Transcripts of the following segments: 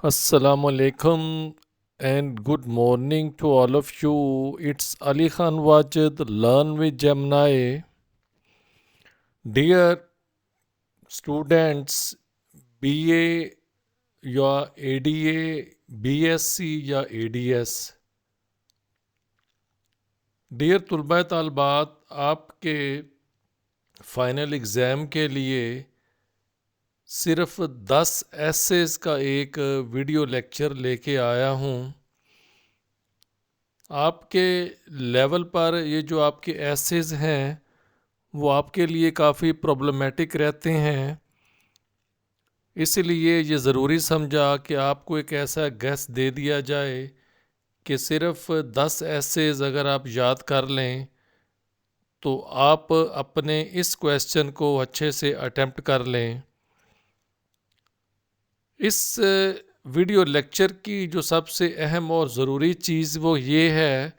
Assalamu alaikum and good morning to all of you. It's Ali Khan Wajid, Learn with Gemini. Dear students, BA या ADA, BSc या ADS, dear तुलबा तालबात, आपके final exam के लिए सिर्फ 10 assess का एक video lecture लेके आया हूँ। आपके लेवल पर ये जो आपके एसेस हैं वो आपके लिए काफ़ी प्रॉब्लमेटिक रहते हैं, इसलिए ये ज़रूरी समझा कि आपको एक ऐसा गेस दे दिया जाए कि सिर्फ 10 एसेस अगर आप याद कर लें तो आप अपने इस क्वेश्चन को अच्छे से अटेम्प्ट कर लें। इस वीडियो लेक्चर की जो सबसे अहम और ज़रूरी चीज़ वो ये है,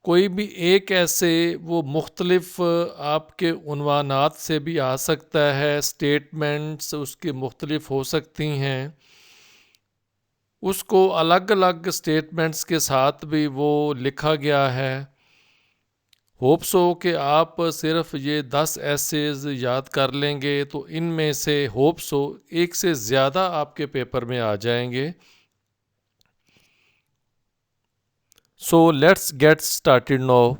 कोई भी एक ऐसे वो मुख्तलिफ आपके उन्वानात से भी आ सकता है, स्टेटमेंट्स उसके मुख्तलिफ हो सकती हैं, उसको अलग अलग स्टेटमेंट्स के साथ भी वो लिखा गया है। होप्स हो कि आप सिर्फ ये 10 एसेज याद कर लेंगे तो इनमें से होप्स हो एक से ज़्यादा आपके पेपर में आ जाएंगे। So let's get started now.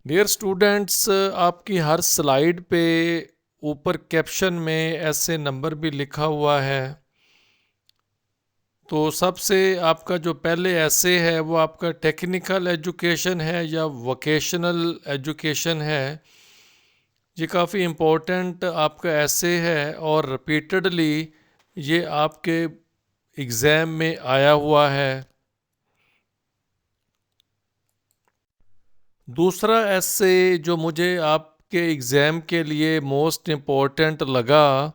Dear students, आपकी हर स्लाइड पे ऊपर कैप्शन में ऐसे नंबर भी लिखा हुआ है। तो सबसे आपका जो पहले ऐसे है वो आपका टेक्निकल एजुकेशन है या वोकेशनल एजुकेशन है। ये काफ़ी इम्पोर्टेंट आपका ऐसे है और रिपीटेडली ये आपके एग्ज़ाम में आया हुआ है। दूसरा ऐसे जो मुझे आपके एग्ज़ाम के लिए मोस्ट इम्पोर्टेंट लगा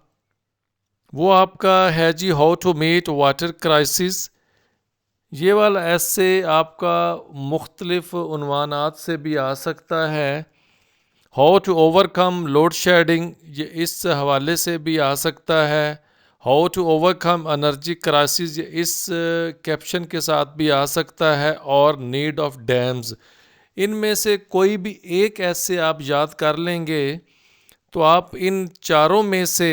वो आपका है जी, how to meet water crisis. ये वाला ऐसे आपका मुख्तलिफ उन्वानात से भी आ सकता है। How to overcome load shedding, ये इस हवाले से भी आ सकता है। How to overcome energy crisis, ये इस कैप्शन के साथ भी आ सकता है। और नीड ऑफ डैम्स, इनमें से कोई भी एक ऐसे आप याद कर लेंगे तो आप इन चारों में से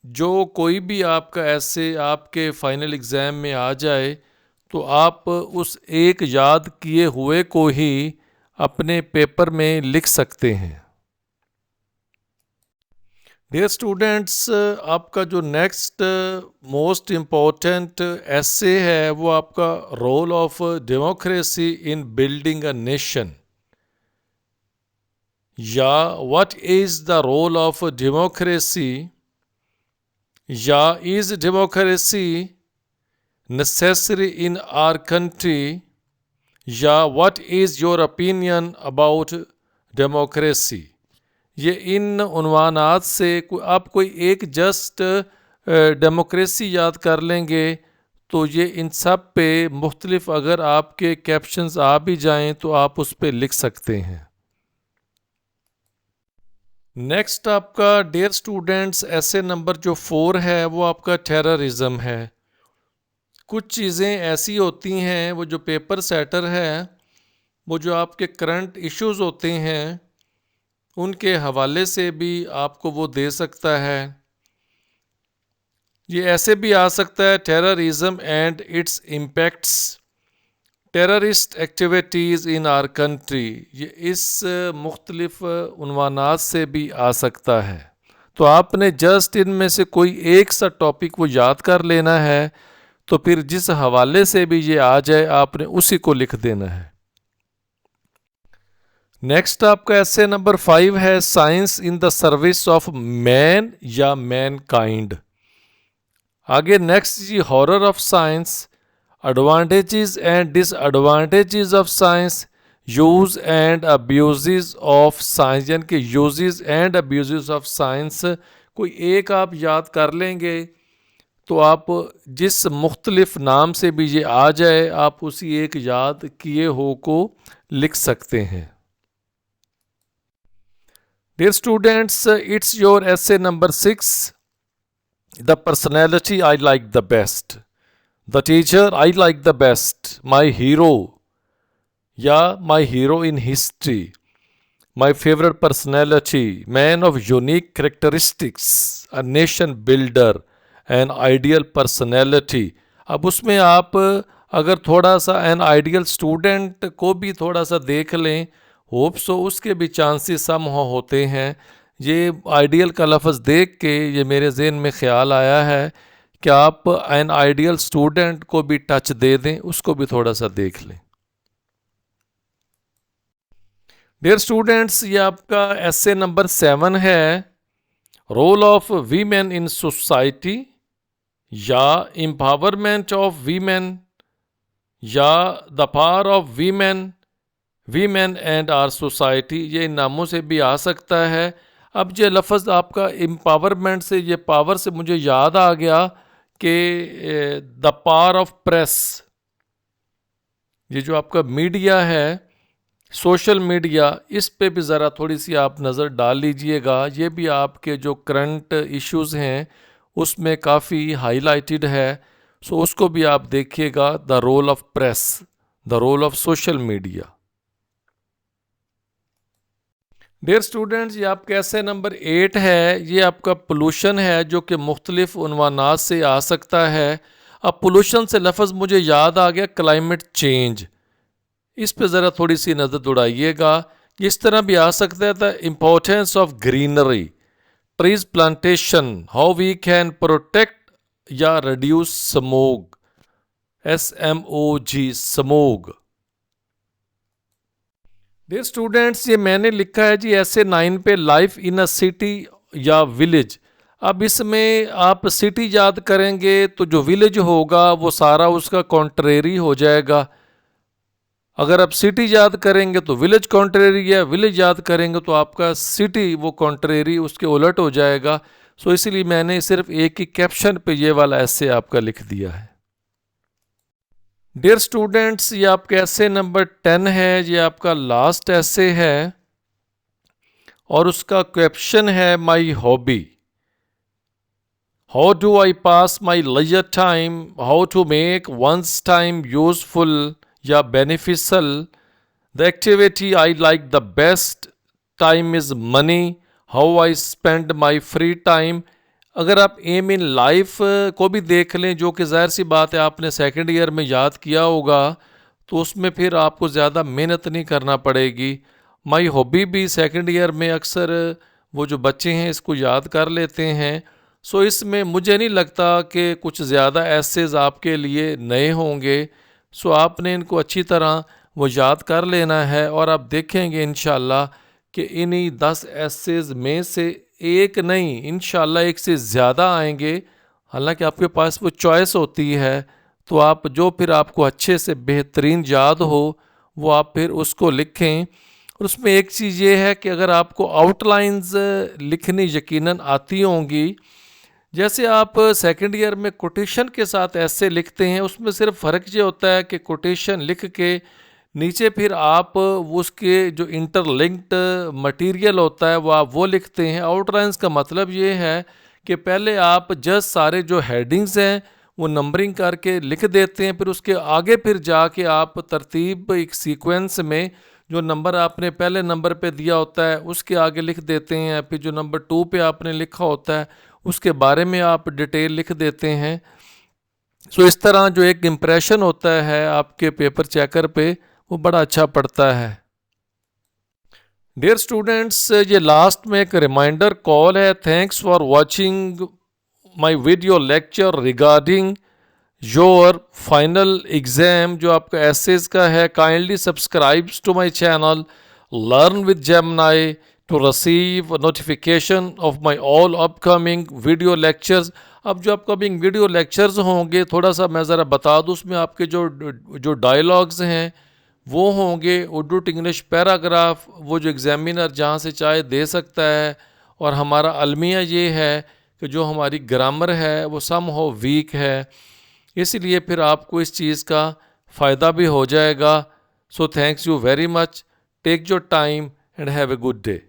जो कोई भी आपका ऐसे आपके फाइनल एग्ज़ाम में आ जाए तो आप उस एक याद किए हुए को ही अपने पेपर में लिख सकते हैं। डियर स्टूडेंट्स, आपका जो नेक्स्ट मोस्ट इम्पोर्टेंट ऐसे है वो आपका role of democracy in building a nation, या what is the role of democracy, या is democracy necessary in our country, या what is your opinion about democracy। ये इन उन्वानात से आप कोई एक जस्ट डेमोक्रेसी याद कर लेंगे तो ये इन सब पे मुख्तलिफ अगर आपके कैप्शंस आ भी जाएं तो आप उस पे लिख सकते हैं। नेक्स्ट आपका डियर स्टूडेंट्स ऐसे नंबर जो 4 है वो आपका टेररिज्म है। कुछ चीज़ें ऐसी होती हैं वो जो पेपर सेटर है वो जो आपके करंट इश्यूज होते हैं उनके हवाले से भी आपको वो दे सकता है। ये ऐसे भी आ सकता है, terrorism and it's impacts, terrorist activities in our country. ये इस मुख्तलिफ उन्वानात से भी आ सकता है। तो आपने जस्ट इनमें से कोई एक सा टॉपिक वो याद कर लेना है, तो फिर जिस हवाले से भी ये आ जाए आपने उसी को लिख देना है। नेक्स्ट आपका ऐसे नंबर 5 है, science in the service of man या मैन काइंड। आगे नेक्स्ट जी, horror of science, advantages and disadvantages of science, use and abuses of science, यानी कि uses and abuses of science. कोई एक आप याद कर लेंगे तो आप जिस मुख्तलिफ नाम से भी ये आ जाए आप उसी एक याद किए हो को लिख सकते हैं। Dear students, it's your essay number 6, The personality I like the best. The teacher I like the best. My hero. Yeah, my hero in history. My favorite personality. Man of unique characteristics. A nation builder. An ideal personality. अब उसमें आप अगर थोड़ा सा an ideal student को भी थोड़ा सा देख लें, होप सो उसके भी चांसेस सम होते हैं। ये आइडियल का लफ्ज़ देख के ये मेरे जहन में ख़्याल आया है कि आप एन आइडियल स्टूडेंट को भी टच दे दें, उसको भी थोड़ा सा देख लें। डियर स्टूडेंट्स, ये आपका एसे नंबर 7 है, role of women in society or empowerment of women or the power of women, women and our society. ये इन नामों से भी आ सकता है। अब ये लफ्ज़ आपका एम्पावरमेंट से, ये पावर से मुझे याद आ गया कि द पावर ऑफ प्रेस, ये जो आपका मीडिया है, सोशल मीडिया, इस पे भी ज़रा थोड़ी सी आप नज़र डाल लीजिएगा। ये भी आपके जो करंट इश्यूज़ हैं उसमें काफ़ी हाईलाइटेड है, सो उसको भी आप देखिएगा। The role of press, the role of social media. Dear students, ये आपका ऐसे नंबर 8 है, ये आपका पोल्यूशन है जो कि मुख्तलिफ उन्वानात से आ सकता है। अब पोल्यूशन से लफ्ज़ मुझे याद आ गया क्लाइमेट चेंज, इस पे ज़रा थोड़ी सी नज़र दौड़ाइएगा। इस तरह भी आ सकता है the importance of greenery, trees plantation, how we can protect या reduce smog, SMOG, smog. Dear students, ये मैंने लिखा है जी ऐसे 9 पे, लाइफ इन अ सिटी या विलेज। अब इसमें आप सिटी याद करेंगे तो जो विलेज होगा वो सारा उसका कॉन्ट्रेरी हो जाएगा। अगर आप सिटी याद करेंगे तो विलेज कॉन्ट्रेरी है, विलेज याद करेंगे तो आपका सिटी वो कॉन्ट्रेरी उसके उलट हो जाएगा। सो इसलिए मैंने सिर्फ एक ही कैप्शन पे ये वाला ऐसे आपका लिख दिया है। डियर स्टूडेंट्स, ये आपका ऐसे नंबर 10 है, ये आपका लास्ट ऐसे है और उसका कैप्शन है my hobby. How do I pass my leisure time, how to make one's time useful या beneficial, the activity I like the best, time is money, how I spend my free time. अगर आप M in life को भी देख लें, जो कि ज़ाहिर सी बात है आपने सेकंड ईयर में याद किया होगा, तो उसमें फिर आपको ज़्यादा मेहनत नहीं करना पड़ेगी। माई हॉबी भी सेकंड ईयर में अक्सर वो जो बच्चे हैं इसको याद कर लेते हैं। सो इसमें मुझे नहीं लगता कि कुछ ज़्यादा एसेज आपके लिए नए होंगे। सो आपने इनको अच्छी तरह वो याद कर लेना है और आप देखेंगे इंशाल्लाह कि इन्हीं 10 एसेज में से एक नहीं, इंशाल्लाह एक से ज़्यादा आएंगे। हालांकि आपके पास वो चॉइस होती है, तो आप जो फिर आपको अच्छे से बेहतरीन याद हो वो आप फिर उसको लिखें। और उसमें एक चीज़ ये है कि अगर आपको आउटलाइंस लिखनी यकीनन आती होंगी, जैसे आप सेकंड ईयर में कोटेशन के साथ ऐसे लिखते हैं, उसमें सिर्फ फ़र्क ये होता है कि कोटेशन लिख के नीचे फिर आप उसके जो इंटरलिंक्ड मटेरियल होता है वो आप वो लिखते हैं। आउटलाइंस का मतलब ये है कि पहले आप जस्ट सारे जो हेडिंग्स हैं वो नंबरिंग करके लिख देते हैं, फिर उसके आगे फिर जाके आप तरतीब एक सीक्वेंस में जो नंबर आपने पहले नंबर पे दिया होता है उसके आगे लिख देते हैं, फिर जो नंबर 2 पे आपने लिखा होता है उसके बारे में आप डिटेल लिख देते हैं। सो इस तरह जो एक इम्प्रेशन होता है आपके पेपर चेकर पे वो बड़ा अच्छा पड़ता है। डियर स्टूडेंट्स, ये लास्ट में एक रिमाइंडर कॉल है। Thanks for watching my video lecture regarding your final exam, जो आपका एसेस का है। Kindly subscribes to my channel learn with Gemini to receive notification of my all upcoming video lectures. अब जो upcoming video lectures होंगे, थोड़ा सा मैं ज़रा बता दूँ, उसमें आपके जो डायलॉग्स हैं वो होंगे उर्दू टू इंग्लिश पैराग्राफ, वो जो एग्ज़ामिनर जहाँ से चाहे दे सकता है। और हमारा अलमिया ये है कि जो हमारी ग्रामर है वो सम हो वीक है, इसलिए फिर आपको इस चीज़ का फ़ायदा भी हो जाएगा। So thanks you very much, take your time and have a good day.